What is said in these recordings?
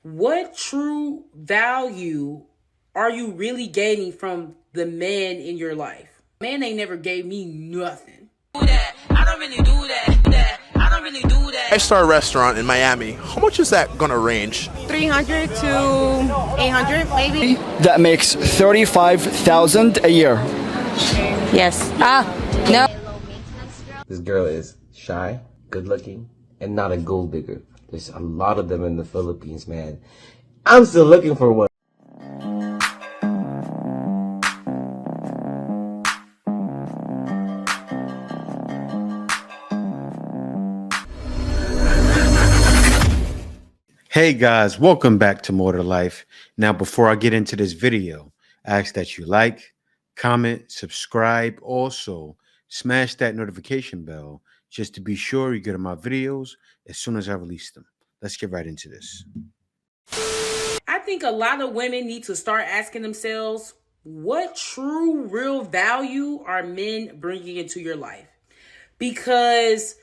What true value are you really gaining from the man in your life? Man ain't never gave me nothing. I don't really do that. I don't really do that. 5-star restaurant in Miami. How much is that gonna range? 300 to 800 maybe. That makes 35,000 a year. Yes. No. This girl is shy, good looking, and not a gold digger. There's a lot of them in the Philippines, man. I'm still looking for one. Hey guys, welcome back to More to Life. Now, before I get into this video, I ask that you like, comment, subscribe. Also, smash that notification bell just to be sure you get my videos as soon as I release them. Let's get right into this. I think a lot of women need to start asking themselves, what true, real value are men bringing into your life? Because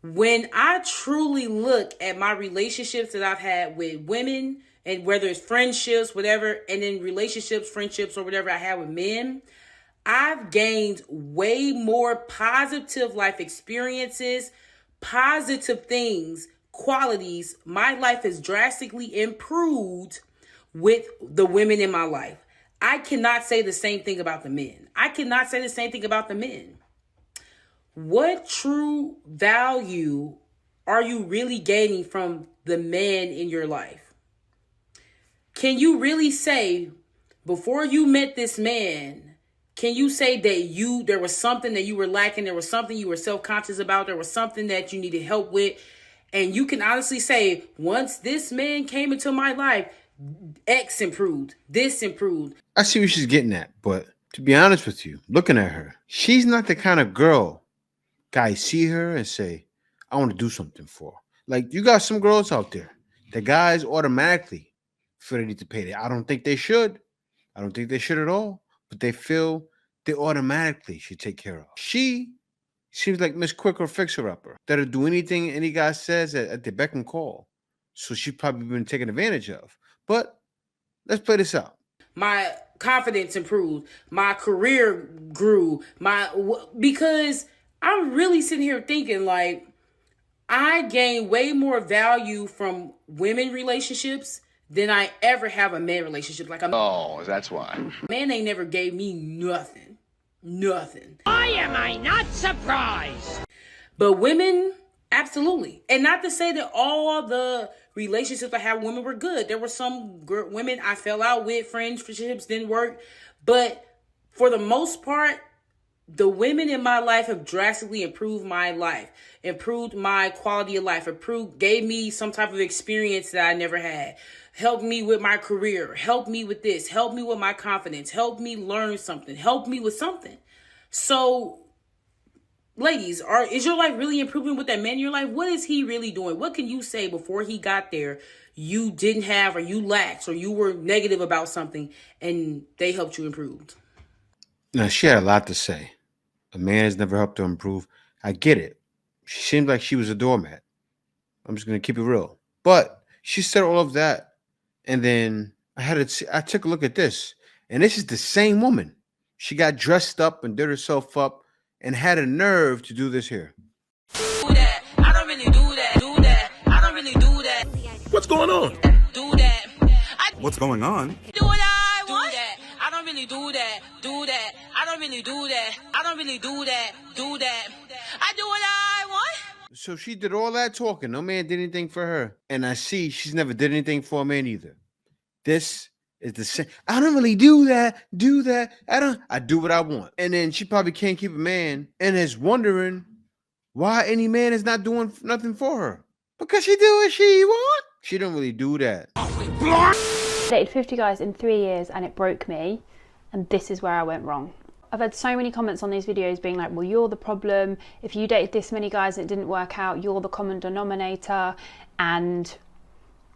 when I truly look at my relationships that I've had with women, and whether it's friendships, whatever, and then relationships, friendships, or whatever I have with men, I've gained way more positive life experiences, positive things, qualities. My life has drastically improved with the women in my life. I cannot say the same thing about the men. I cannot say the same thing about the men. What true value are you really gaining from the man in your life? Can you really say, before you met this man, can you say that there was something that you were lacking? There was something you were self-conscious about. There was something that you needed help with. And you can honestly say, once this man came into my life, X improved, this improved. I see what she's getting at, but to be honest with you, looking at her, she's not the kind of girl guys see her and say, I want to do something for her. Like, you got some girls out there, the guys automatically feel they need to pay that. I don't think they should. I don't think they should at all. But they feel they automatically should take care of. She seems like Miss Quick or Fixer-Upper that'll do anything any guy says at the beck and call. So she's probably been taken advantage of. But let's play this out. My confidence improved. My career grew. Because I'm really sitting here thinking, like, I gain way more value from women relationships than I ever have a man relationship. Oh, that's why. Man ain't never gave me nothing. Nothing. Why am I not surprised? But women, absolutely. And not to say that all the relationships I had with women were good. There were some women I fell out with, friendships didn't work. But for the most part, the women in my life have drastically improved my life, improved my quality of life, gave me some type of experience that I never had, helped me with my career, helped me with this, helped me with my confidence, helped me learn something, helped me with something. So, ladies, is your life really improving with that man in your life? What is he really doing? What can you say before he got there you didn't have, or you lacked, or you were negative about something and they helped you improve? Now, she had a lot to say. A man has never helped her improve. I get it. She seemed like she was a doormat. I'm just going to keep it real. But she said all of that. And then I took a look at this. And this is the same woman. She got dressed up and did herself up and had a nerve to do this here. Do that. I don't really do that. Do that. I don't really do that. What's going on? Do that. What's going on? Do what I want. Do that. I don't really do that. Do that. I don't really do that. I don't really do that. Do that. I do what I want. So she did all that talking. No man did anything for her. And I see she's never did anything for a man either. This is the same. I don't really do that. I do what I want. And then she probably can't keep a man and is wondering why any man is not doing nothing for her. Because she do what she want. She don't really do that. Dated 50 guys in 3 years and it broke me, and this is where I went wrong. I've had so many comments on these videos being like, well, you're the problem. If you dated this many guys and it didn't work out, you're the common denominator. And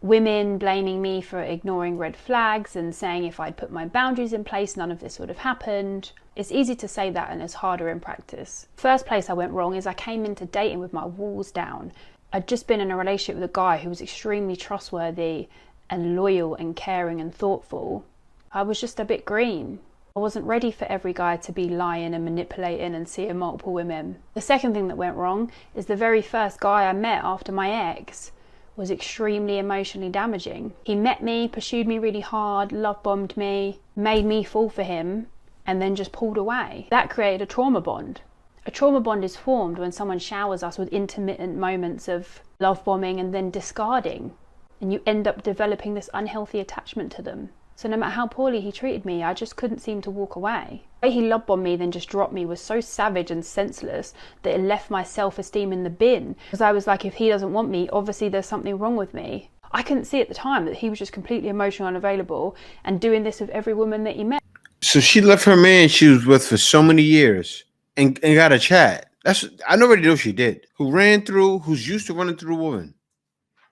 women blaming me for ignoring red flags and saying if I'd put my boundaries in place, none of this would have happened. It's easy to say that and it's harder in practice. First place I went wrong is I came into dating with my walls down. I'd just been in a relationship with a guy who was extremely trustworthy and loyal and caring and thoughtful, I was just a bit green. I wasn't ready for every guy to be lying and manipulating and seeing multiple women. The second thing that went wrong is the very first guy I met after my ex was extremely emotionally damaging. He met me, pursued me really hard, love bombed me, made me fall for him, and then just pulled away. That created a trauma bond. A trauma bond is formed when someone showers us with intermittent moments of love bombing and then discarding, and you end up developing this unhealthy attachment to them. So no matter how poorly he treated me, I just couldn't seem to walk away. The way he love bombed me then just dropped me was so savage and senseless that it left my self-esteem in the bin. Because I was like, if he doesn't want me, obviously there's something wrong with me. I couldn't see at the time that he was just completely emotionally unavailable and doing this with every woman that he met. So she left her man she was with for so many years and got a chat. I already know she did. Who's used to running through a woman.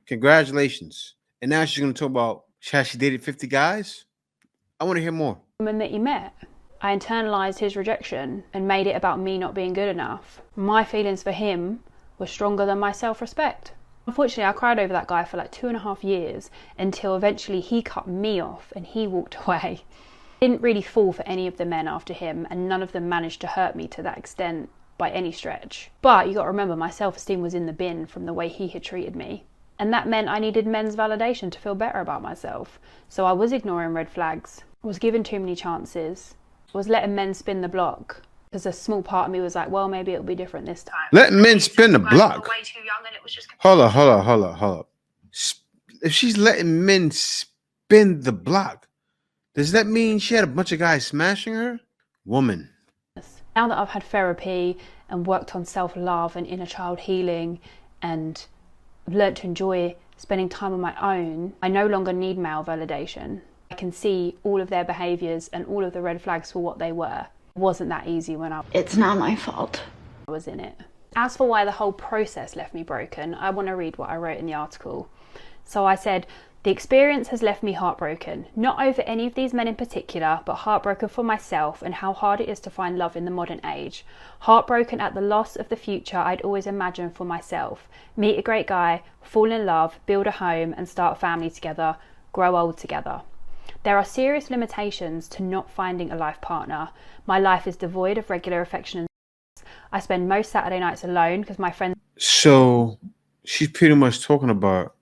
Congratulations. And now she's going to talk about how she dated 50 guys? I want to hear more. Woman that he met. I internalized his rejection and made it about me not being good enough. My feelings for him were stronger than my self-respect. Unfortunately, I cried over that guy for like 2.5 years until eventually he cut me off and he walked away. I didn't really fall for any of the men after him, and none of them managed to hurt me to that extent by any stretch. But you got to remember, my self-esteem was in the bin from the way he had treated me. And that meant I needed men's validation to feel better about myself. So I was ignoring red flags. I was given too many chances. I was letting men spin the block. Because a small part of me was like, well, maybe it'll be different this time. Letting men spin the block? Hold up. If she's letting men spin the block, does that mean she had a bunch of guys smashing her? Woman. Now that I've had therapy and worked on self-love and inner child healing and I've learned to enjoy spending time on my own, I no longer need male validation. I can see all of their behaviours and all of the red flags for what they were. It wasn't that easy when It's not my fault. I was in it. As for why the whole process left me broken, I want to read what I wrote in the article. So I said, the experience has left me heartbroken, not over any of these men in particular, but heartbroken for myself and how hard it is to find love in the modern age. Heartbroken at the loss of the future I'd always imagined for myself. Meet a great guy, fall in love, build a home and start a family together, grow old together. There are serious limitations to not finding a life partner. My life is devoid of regular affection and I spend most Saturday nights alone because my friends... So she's pretty much talking about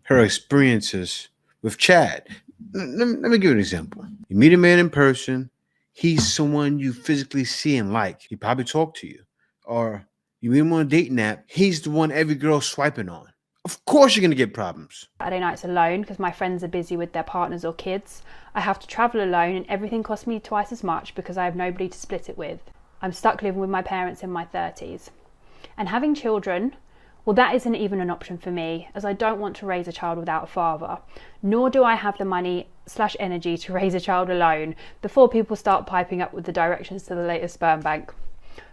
her experiences with Chad. Let me give you an example. You meet a man in person. He's someone you physically see and like. He probably talk to you. Or you meet him on a dating app. He's the one every girl's swiping on. Of course you're going to get problems. Saturday nights alone because my friends are busy with their partners or kids. I have to travel alone and everything costs me twice as much because I have nobody to split it with. I'm stuck living with my parents in my 30s. And having children, well, that isn't even an option for me, as I don't want to raise a child without a father, nor do I have the money/energy to raise a child alone before people start piping up with the directions to the latest sperm bank.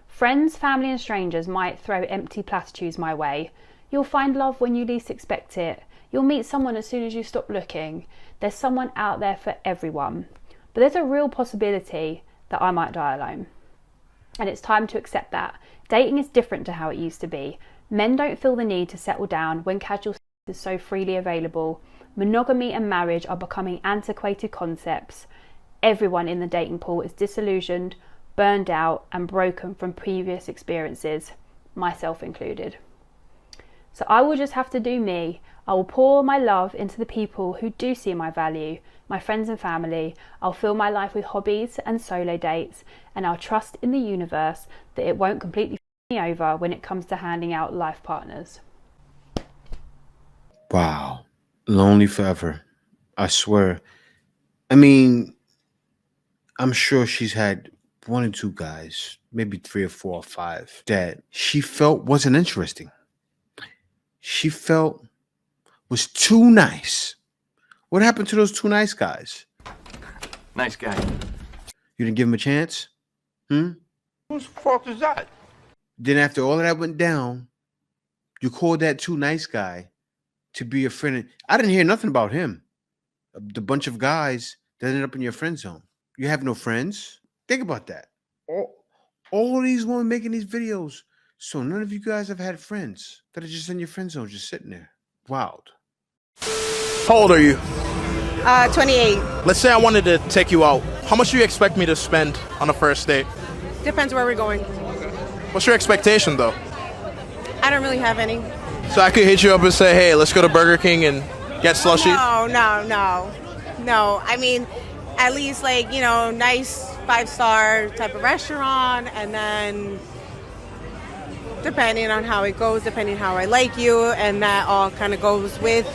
Friends, family and strangers might throw empty platitudes my way. You'll find love when you least expect it. You'll meet someone as soon as you stop looking. There's someone out there for everyone. But there's a real possibility that I might die alone. And it's time to accept that. Dating is different to how it used to be. Men don't feel the need to settle down when casual sex is so freely available. Monogamy and marriage are becoming antiquated concepts. Everyone in the dating pool is disillusioned, burned out and broken from previous experiences, myself included. So I will just have to do me. I will pour my love into the people who do see my value, my friends and family. I'll fill my life with hobbies and solo dates, and I'll trust in the universe that it won't completely f me over when it comes to handing out life partners. Wow. Lonely forever. I swear. I mean, I'm sure she's had 1 or 2 guys, maybe 3 or 4 or 5 that she felt wasn't interesting. She felt was too nice. What happened to those 2 nice guys? Nice guy. You didn't give him a chance? Whose fault is that? Then after all of that went down, you called that 2 nice guy to be your friend. I didn't hear nothing about him. The bunch of guys that ended up in your friend zone. You have no friends? Think about that. All these women making these videos. So none of you guys have had friends that are just in your friend zone, just sitting there. Wild. How old are you? 28. Let's say I wanted to take you out. How much do you expect me to spend on a first date? Depends where we're going. What's your expectation though? I don't really have any. So I could hit you up and say, hey, let's go to Burger King and get slushies? No. I mean, at least like, you know, nice 5-star type of restaurant, and then depending on how it goes, depending how I like you, and that all kind of goes with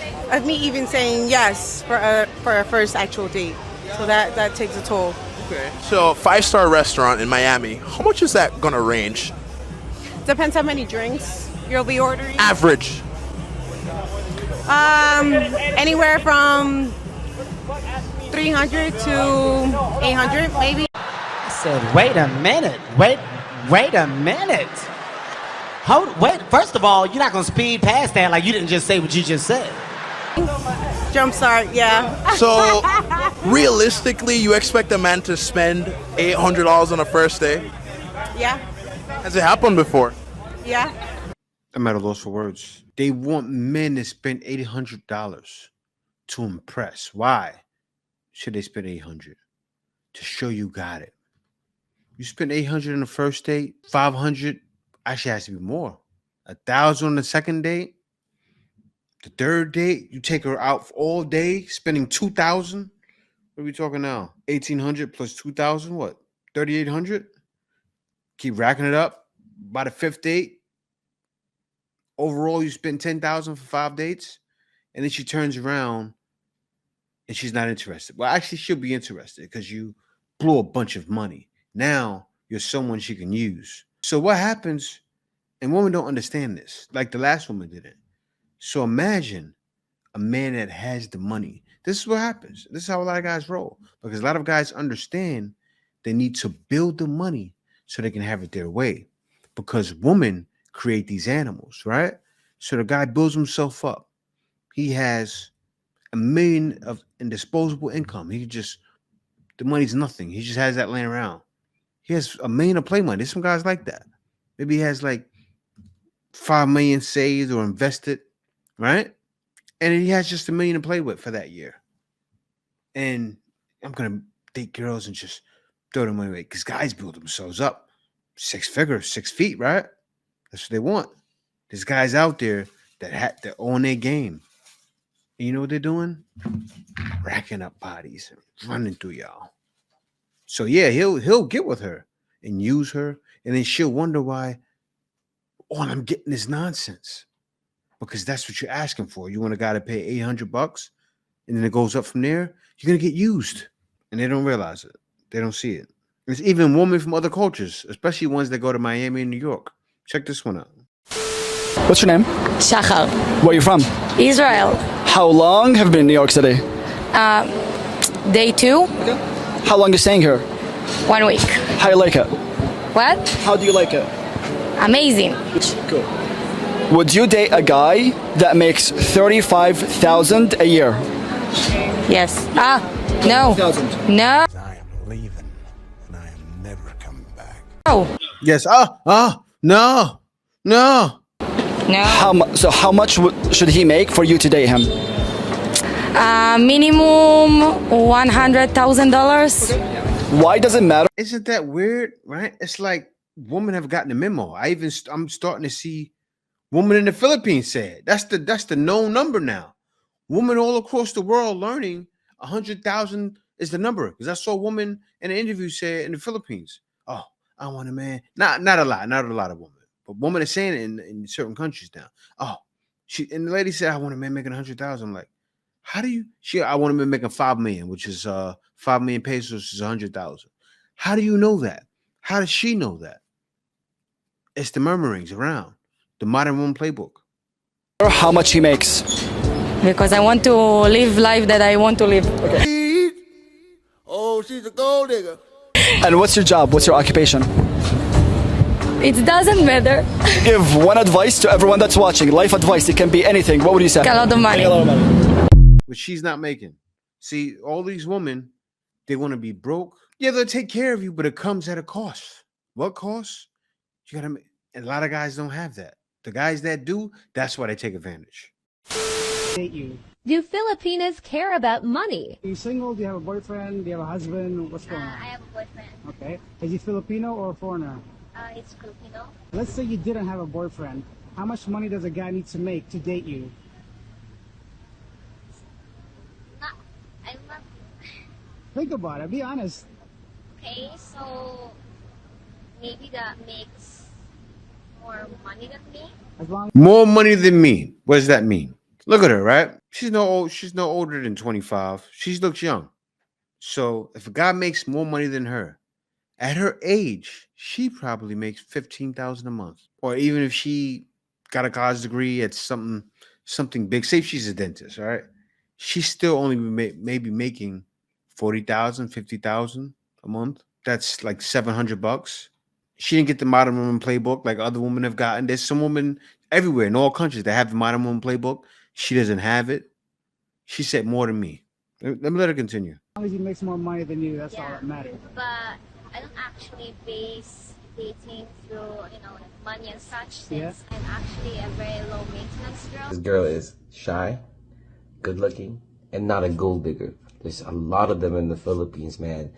me even saying yes for a first actual date. So that takes a toll. Okay. So 5-star restaurant in Miami, how much is that gonna range? Depends how many drinks you'll be ordering. Average. Anywhere from 300 to 800 maybe. I said, wait a minute. Wait a minute. Wait, first of all, you're not gonna speed past that like you didn't just say what you just said. Jumpstart, yeah. So realistically, you expect a man to spend $800 on a first date? Yeah. Has it happened before? Yeah. I'm at a loss for words. They want men to spend $800 to impress. Why should they spend $800? To show you got it. You spend $800 on the first date, $500 actually has to be more. $1,000 on the second date. The third date, you take her out all day, spending $2,000. What are we talking now? $1,800 plus $2,000, what? $3,800? Keep racking it up. By the fifth date, overall, you spend $10,000 for 5 dates, and then she turns around and she's not interested. Well, actually, she'll be interested because you blew a bunch of money. Now you're someone she can use. So what happens? And women don't understand this, like the last woman didn't. So imagine a man that has the money. This is what happens. This is how a lot of guys roll, because a lot of guys understand they need to build the money so they can have it their way, because women create these animals, right? So the guy builds himself up. He has $1 million in disposable income. The money's nothing. He just has that laying around. He has $1 million of play money. There's some guys like that. Maybe he has like $5 million saved or invested, right? And he has just $1 million to play with for that year. And I'm gonna date girls and just throw the money away, because guys build themselves up 6 figures, 6 feet, right? That's what they want. There's guys out there that own their game. And you know what they're doing? Racking up bodies and running through y'all. So yeah, he'll get with her and use her, and then she'll wonder why all I'm getting is nonsense. Because that's what you're asking for. You want a guy to pay $800, and then it goes up from there. You're gonna get used, and they don't realize it. They don't see it. There's even women from other cultures, especially ones that go to Miami and New York. Check this one out. What's your name? Shachar. Where are you from? Israel. How long have you been in New York City? Day 2. How long are you staying here? 1 week. How you like it? What? How do you like it? Amazing. Cool. Would you date a guy that makes $35,000 a year? Yes. No. 1,000. No. I am leaving, and I am never coming back. No. Yes. No. No. So how much should he make for you to date him? Minimum $100,000. Why does it matter? Isn't that weird, right? It's like women have gotten the memo. I'm starting to see women in the Philippines say it. That's the known number now. Women all across the world learning 100,000 is the number. Because I saw a woman in an interview say it in the Philippines. Oh, I want a man. Not a lot of women, but women are saying it in certain countries now. Oh, and the lady said, I want a man making 100,000. I'm like, how do you? I want a man making 5 million, which is 5 million pesos is 100,000. How do you know that? How does she know that? It's the murmurings around the modern woman playbook. How much he makes? Because I want to live life that I want to live. Okay. Oh, she's a gold digger. And what's your job? What's your occupation? It doesn't matter. Give one advice to everyone that's watching. Life advice. It can be anything. What would you say? A lot of money. A lot of money. But she's not making. See, all these women, they want to be broke. Yeah, they'll take care of you, but it comes at a cost. What cost? You gotta. And a lot of guys don't have that. The guys that do, that's why they take advantage. Date you Do Filipinas care about money? Are you single? Do you have a boyfriend? Do you have a husband? What's going on? I have a boyfriend. Okay. Is he Filipino or a foreigner? It's Filipino. Let's say you didn't have a boyfriend. How much money does a guy need to make to date you? I'm not. Think about it. Be honest. Okay, so maybe that makes more money than me. More money than me. What does that mean? Look at her, right? She's no older than 25. She looks young. So if a guy makes more money than her, at her age, she probably makes $15,000 a month. Or even if she got a college degree at something big, say if she's a dentist, all right? She's still only maybe making $40,000, $50,000 a month. That's like $700. She didn't get the Modern Woman Playbook like other women have gotten. There's some women everywhere in all countries that have the Modern Woman Playbook. She doesn't have it. She said more than me. Let me let her continue. As long as he makes more money than you, that's all that matters. But I don't actually base dating through, like money and such, since I'm actually a very low maintenance girl. This girl is shy, good looking, and not a gold digger. There's a lot of them in the Philippines, man.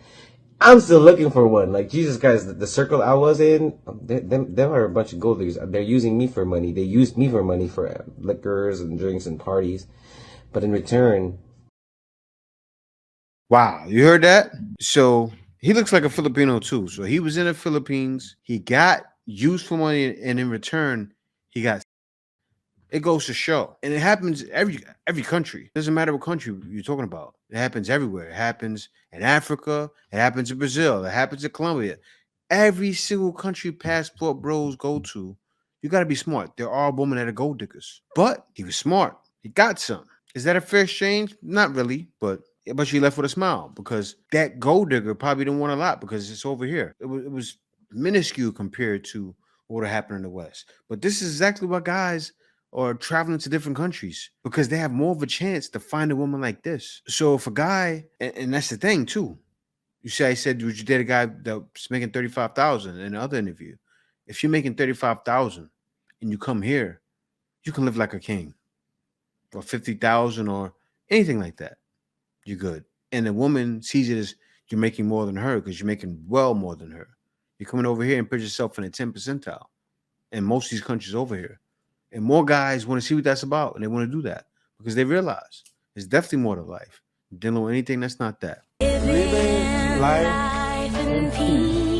I'm still looking for one. Like, Jesus Christ, the circle I was in, them are a bunch of gold diggers. They're using me for money. They used me for money for liquors and drinks and parties. But in return... Wow, you heard that? So he looks like a Filipino too. So he was in the Philippines. He got used for money, and in return, he got... It goes to show. And it happens every country. It doesn't matter what country you're talking about. It happens everywhere. It happens in Africa. It happens in Brazil. It happens in Colombia. Every single country passport bros go to, you got to be smart. There are women that are gold diggers. But he was smart. He got some. Is that a fair exchange? Not really, but she left with a smile because that gold digger probably didn't want a lot because it's over here. It was minuscule compared to what would happen in the West. But this is exactly what guys or traveling to different countries because they have more of a chance to find a woman like this. So if a guy, and that's the thing too, I said, would you date a guy that's making $35,000 in the other interview? If you're making $35,000 and you come here, you can live like a king, or $50,000 or anything like that. You're good. And the woman sees it as you're making more than her because you're making well more than her. You're coming over here and put yourself in the 10th percentile in most of these countries over here. And more guys want to see what that's about, and they want to do that because they realize there's definitely more to life. Dealing with anything that's not that. Living life in peace.